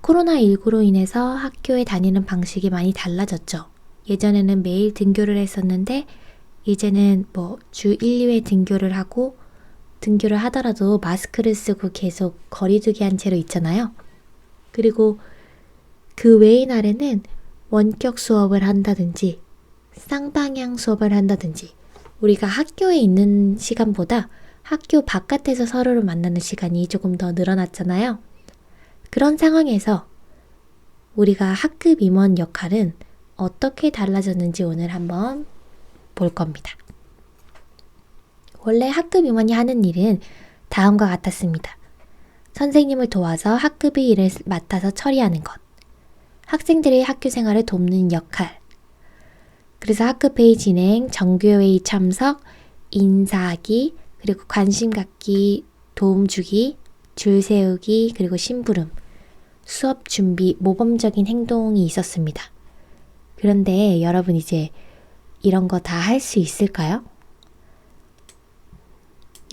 코로나19로 인해서 학교에 다니는 방식이 많이 달라졌죠. 예전에는 매일 등교를 했었는데 이제는 주 1, 2회 등교를 하고 등교를 하더라도 마스크를 쓰고 계속 거리두기 한 채로 있잖아요. 그리고 그 외의 날에는 원격 수업을 한다든지 쌍방향 수업을 한다든지 우리가 학교에 있는 시간보다 학교 바깥에서 서로를 만나는 시간이 조금 더 늘어났잖아요. 그런 상황에서 우리가 학급 임원 역할은 어떻게 달라졌는지 오늘 한번 볼 겁니다. 원래 학급 임원이 하는 일은 다음과 같았습니다. 선생님을 도와서 학급의 일을 맡아서 처리하는 것, 학생들의 학교 생활을 돕는 역할, 그래서 학급회의 진행, 정규회의 참석, 인사하기, 그리고 관심 갖기, 도움 주기, 줄 세우기, 그리고 심부름, 수업 준비, 모범적인 행동이 있었습니다. 그런데 여러분 이제 이런 거 다 할 수 있을까요?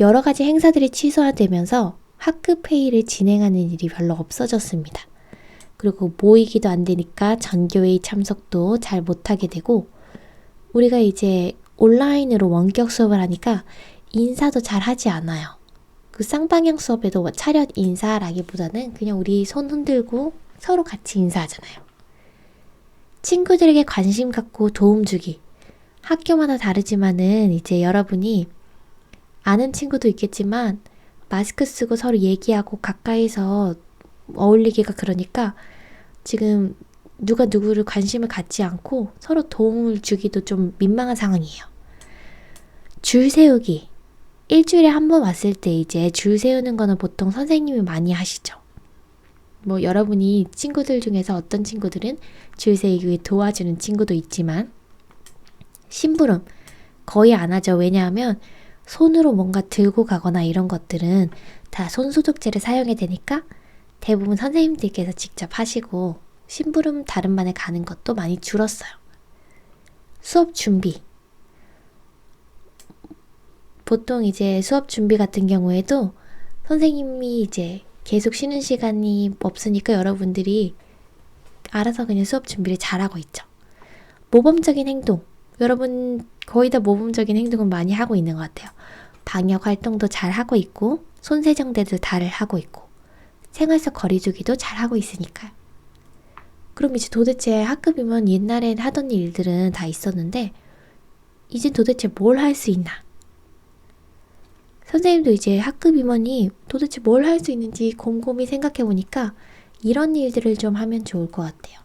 여러 가지 행사들이 취소되면서 학급 회의를 진행하는 일이 별로 없어졌습니다. 그리고 모이기도 안 되니까 전교회의 참석도 잘 못하게 되고 우리가 이제 온라인으로 원격 수업을 하니까 인사도 잘 하지 않아요. 그 쌍방향 수업에도 차렷 인사라기보다는 그냥 우리 손 흔들고 서로 같이 인사하잖아요. 친구들에게 관심 갖고 도움 주기. 학교마다 다르지만은 이제 여러분이 아는 친구도 있겠지만 마스크 쓰고 서로 얘기하고 가까이서 어울리기가 그러니까 지금 누가 누구를 관심을 갖지 않고 서로 도움을 주기도 좀 민망한 상황이에요. 줄 세우기. 일주일에 한 번 왔을 때 이제 줄 세우는 거는 보통 선생님이 많이 하시죠. 여러분이 친구들 중에서 어떤 친구들은 줄 세우기 도와주는 친구도 있지만 심부름 거의 안 하죠. 왜냐하면 손으로 뭔가 들고 가거나 이런 것들은 다 손소독제를 사용해야 되니까 대부분 선생님들께서 직접 하시고 심부름 다른 반에 가는 것도 많이 줄었어요. 수업 준비. 보통 이제 수업 준비 같은 경우에도 선생님이 이제 계속 쉬는 시간이 없으니까 여러분들이 알아서 그냥 수업 준비를 잘하고 있죠. 모범적인 행동. 여러분 거의 다 모범적인 행동은 많이 하고 있는 것 같아요. 방역 활동도 잘 하고 있고 손세정대도 잘 하고 있고 생활 속 거리두기도 잘 하고 있으니까요. 그럼 이제 도대체 학급이면 옛날엔 하던 일들은 다 있었는데 이제 도대체 뭘 할 수 있나? 선생님도 이제 학급 임원이 도대체 뭘 할 수 있는지 곰곰이 생각해 보니까 이런 일들을 좀 하면 좋을 것 같아요.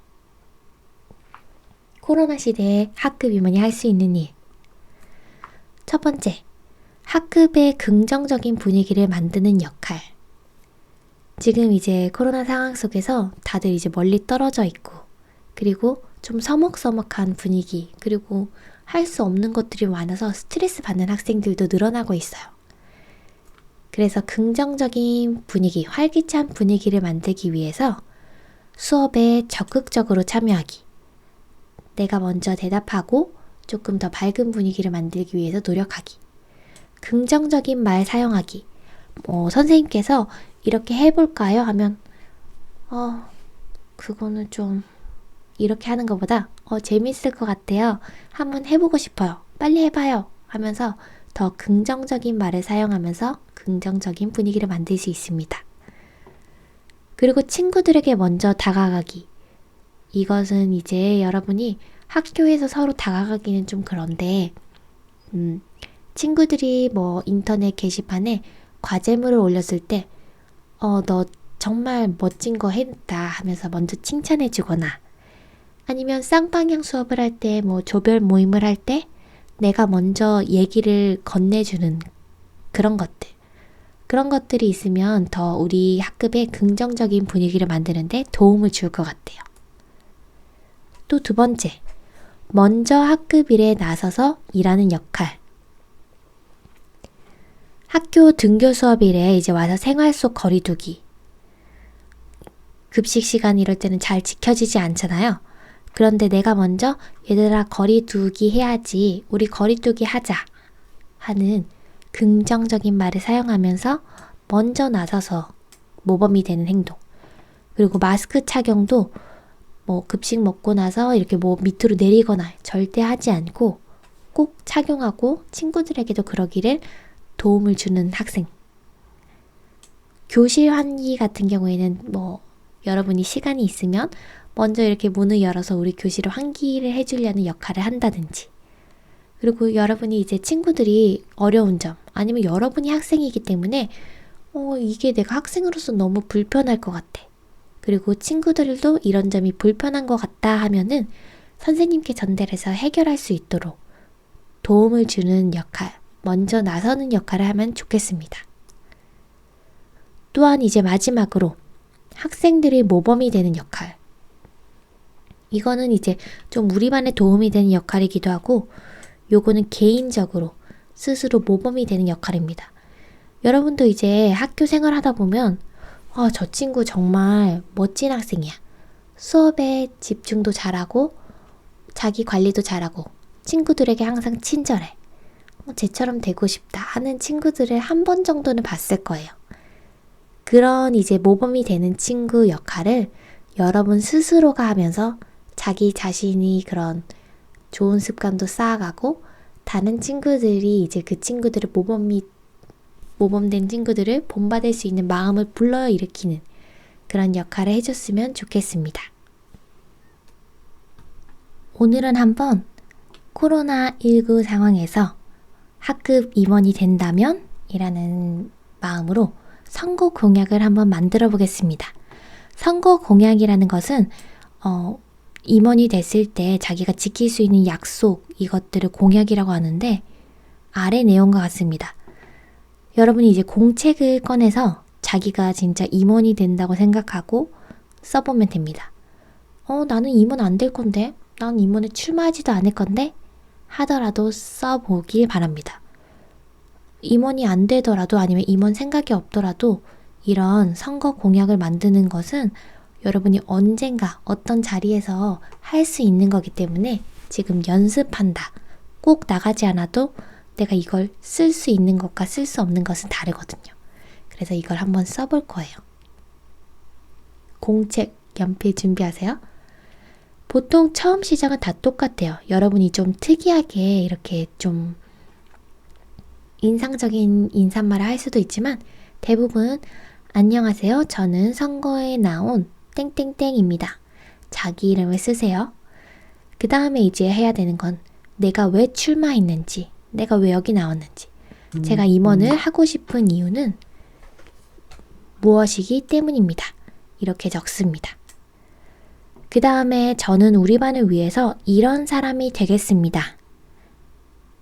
코로나 시대에 학급 임원이 할 수 있는 일. 첫 번째, 학급의 긍정적인 분위기를 만드는 역할. 지금 이제 코로나 상황 속에서 다들 이제 멀리 떨어져 있고 그리고 좀 서먹서먹한 분위기 그리고 할 수 없는 것들이 많아서 스트레스 받는 학생들도 늘어나고 있어요. 그래서 긍정적인 분위기, 활기찬 분위기를 만들기 위해서 수업에 적극적으로 참여하기. 내가 먼저 대답하고 조금 더 밝은 분위기를 만들기 위해서 노력하기. 긍정적인 말 사용하기. 선생님께서 이렇게 해볼까요? 하면 그거는 좀 이렇게 하는 것보다 재밌을 것 같아요. 한번 해보고 싶어요. 빨리 해봐요. 하면서 더 긍정적인 말을 사용하면서 긍정적인 분위기를 만들 수 있습니다. 그리고 친구들에게 먼저 다가가기. 이것은 이제 여러분이 학교에서 서로 다가가기는 좀 그런데 친구들이 인터넷 게시판에 과제물을 올렸을 때 너 정말 멋진 거 했다 하면서 먼저 칭찬해 주거나 아니면 쌍방향 수업을 할 때 조별 모임을 할 때 내가 먼저 얘기를 건네주는 그런 것들이 있으면 더 우리 학급에 긍정적인 분위기를 만드는데 도움을 줄 것 같아요. 또 두 번째, 먼저 학급 일에 나서서 일하는 역할. 학교 등교 수업일에 이제 와서 생활 속 거리두기. 급식 시간 이럴 때는 잘 지켜지지 않잖아요. 그런데 내가 먼저 얘들아 거리두기 해야지, 우리 거리두기 하자 하는 긍정적인 말을 사용하면서 먼저 나서서 모범이 되는 행동. 그리고 마스크 착용도 뭐 급식 먹고 나서 이렇게 뭐 밑으로 내리거나 절대 하지 않고 꼭 착용하고 친구들에게도 그러기를 도움을 주는 학생. 교실 환기 같은 경우에는 뭐 여러분이 시간이 있으면 먼저 이렇게 문을 열어서 우리 교실을 환기를 해주려는 역할을 한다든지, 그리고 여러분이 이제 친구들이 어려운 점, 아니면 여러분이 학생이기 때문에 이게 내가 학생으로서 너무 불편할 것 같아. 그리고 친구들도 이런 점이 불편한 것 같다 하면은 선생님께 전달해서 해결할 수 있도록 도움을 주는 역할, 먼저 나서는 역할을 하면 좋겠습니다. 또한 이제 마지막으로 학생들이 모범이 되는 역할. 이거는 이제 좀 우리 반에 도움이 되는 역할이기도 하고, 요거는 개인적으로 스스로 모범이 되는 역할입니다. 여러분도 이제 학교 생활 하다 보면 저 친구 정말 멋진 학생이야. 수업에 집중도 잘하고 자기 관리도 잘하고 친구들에게 항상 친절해. 쟤처럼 되고 싶다 하는 친구들을 한 번 정도는 봤을 거예요. 그런 이제 모범이 되는 친구 역할을 여러분 스스로가 하면서 자기 자신이 그런 좋은 습관도 쌓아가고, 다른 친구들이 이제 그 친구들의 모범된 친구들을 본받을 수 있는 마음을 불러일으키는 그런 역할을 해줬으면 좋겠습니다. 오늘은 한번 코로나19 상황에서 학급 임원이 된다면 이라는 마음으로 선거 공약을 한번 만들어 보겠습니다. 선거 공약이라는 것은 임원이 됐을 때 자기가 지킬 수 있는 약속, 이것들을 공약이라고 하는데, 아래 내용과 같습니다. 여러분이 이제 공책을 꺼내서 자기가 진짜 임원이 된다고 생각하고 써보면 됩니다. 나는 임원 안 될 건데, 난 임원에 출마하지도 않을 건데 하더라도 써보길 바랍니다. 임원이 안 되더라도, 아니면 임원 생각이 없더라도 이런 선거 공약을 만드는 것은 여러분이 언젠가 어떤 자리에서 할 수 있는 거기 때문에 지금 연습한다. 꼭 나가지 않아도 내가 이걸 쓸 수 있는 것과 쓸 수 없는 것은 다르거든요. 그래서 이걸 한번 써볼 거예요. 공책, 연필 준비하세요. 보통 처음 시작은 다 똑같아요. 여러분이 좀 특이하게 이렇게 좀 인상적인 인사말을 할 수도 있지만, 대부분 안녕하세요. 저는 선거에 나온 땡땡땡입니다. 자기 이름을 쓰세요. 그 다음에 이제 해야 되는 건 내가 왜 출마했는지, 내가 왜 여기 나왔는지, 제가 임원을 하고 싶은 이유는 무엇이기 때문입니다. 이렇게 적습니다. 그 다음에 저는 우리 반을 위해서 이런 사람이 되겠습니다.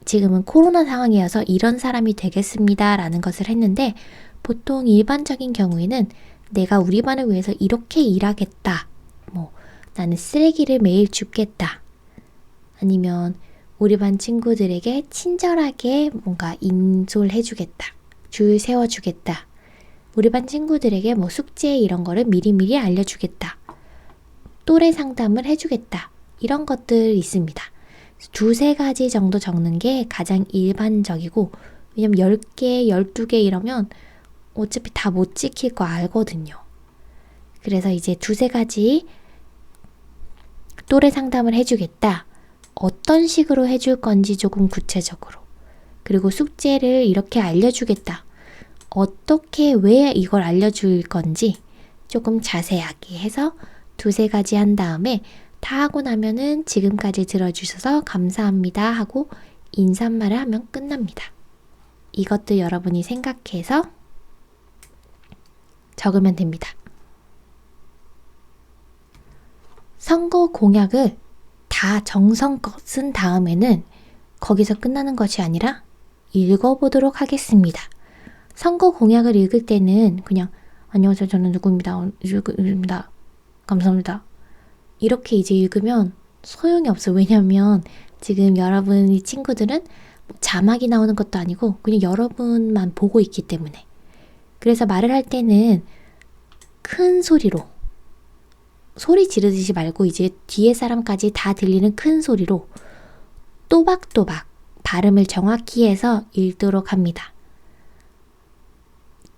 지금은 코로나 상황이어서 이런 사람이 되겠습니다 라는 것을 했는데, 보통 일반적인 경우에는 내가 우리 반을 위해서 이렇게 일하겠다, 나는 쓰레기를 매일 줍겠다, 아니면 우리 반 친구들에게 친절하게 뭔가 인솔해주겠다, 줄 세워주겠다, 우리 반 친구들에게 숙제 이런 거를 미리미리 알려주겠다, 또래 상담을 해주겠다, 이런 것들 있습니다. 두세 가지 정도 적는 게 가장 일반적이고, 왜냐면 10개, 12개 이러면 어차피 다 못 지킬 거 알거든요. 그래서 이제 두세 가지 또래 상담을 해주겠다. 어떤 식으로 해줄 건지 조금 구체적으로. 그리고 숙제를 이렇게 알려주겠다. 어떻게, 왜 이걸 알려줄 건지 조금 자세하게 해서 두세 가지 한 다음에 다 하고 나면은 지금까지 들어주셔서 감사합니다 하고 인사말을 하면 끝납니다. 이것도 여러분이 생각해서 적으면 됩니다. 선거 공약을 다 정성껏 쓴 다음에는 거기서 끝나는 것이 아니라 읽어보도록 하겠습니다. 선거 공약을 읽을 때는 그냥 안녕하세요, 저는 누구입니다. 누구입니다. 감사합니다. 이렇게 이제 읽으면 소용이 없어요. 왜냐면 지금 여러분이 친구들은 자막이 나오는 것도 아니고 그냥 여러분만 보고 있기 때문에. 그래서 말을 할 때는 큰 소리로, 소리 지르듯이 말고 이제 뒤에 사람까지 다 들리는 큰 소리로 또박또박 발음을 정확히 해서 읽도록 합니다.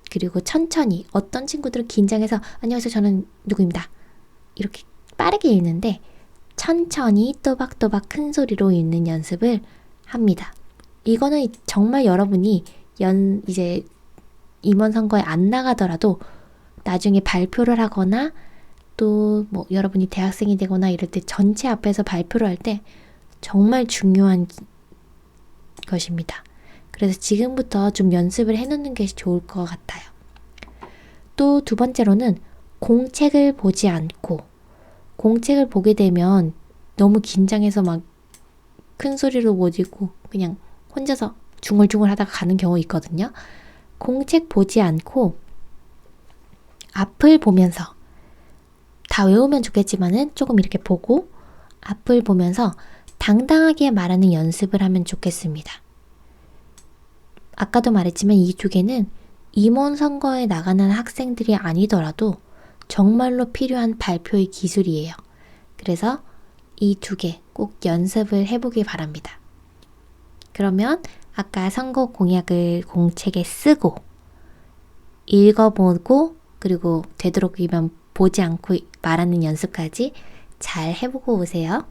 그리고 천천히, 어떤 친구들은 긴장해서 안녕하세요, 저는 누구입니다. 이렇게 빠르게 읽는데 천천히 또박또박 큰 소리로 읽는 연습을 합니다. 이거는 정말 여러분이 이제 임원 선거에 안 나가더라도 나중에 발표를 하거나 또 뭐 여러분이 대학생이 되거나 이럴 때 전체 앞에서 발표를 할 때 정말 중요한 것입니다. 그래서 지금부터 좀 연습을 해놓는 게 좋을 것 같아요. 또 두 번째로는 공책을 보지 않고, 공책을 보게 되면 너무 긴장해서 막 큰 소리로 못 읽고 그냥 혼자서 중얼중얼 하다가 가는 경우 있거든요. 공책 보지 않고 앞을 보면서, 다 외우면 좋겠지만은 조금 이렇게 보고 앞을 보면서 당당하게 말하는 연습을 하면 좋겠습니다. 아까도 말했지만 이 두 개는 임원 선거에 나가는 학생들이 아니더라도 정말로 필요한 발표의 기술이에요. 그래서 이 두 개 꼭 연습을 해보길 바랍니다. 그러면 아까 선거 공약을 공책에 쓰고 읽어보고 그리고 되도록이면 보지 않고 말하는 연습까지 잘 해보고 오세요.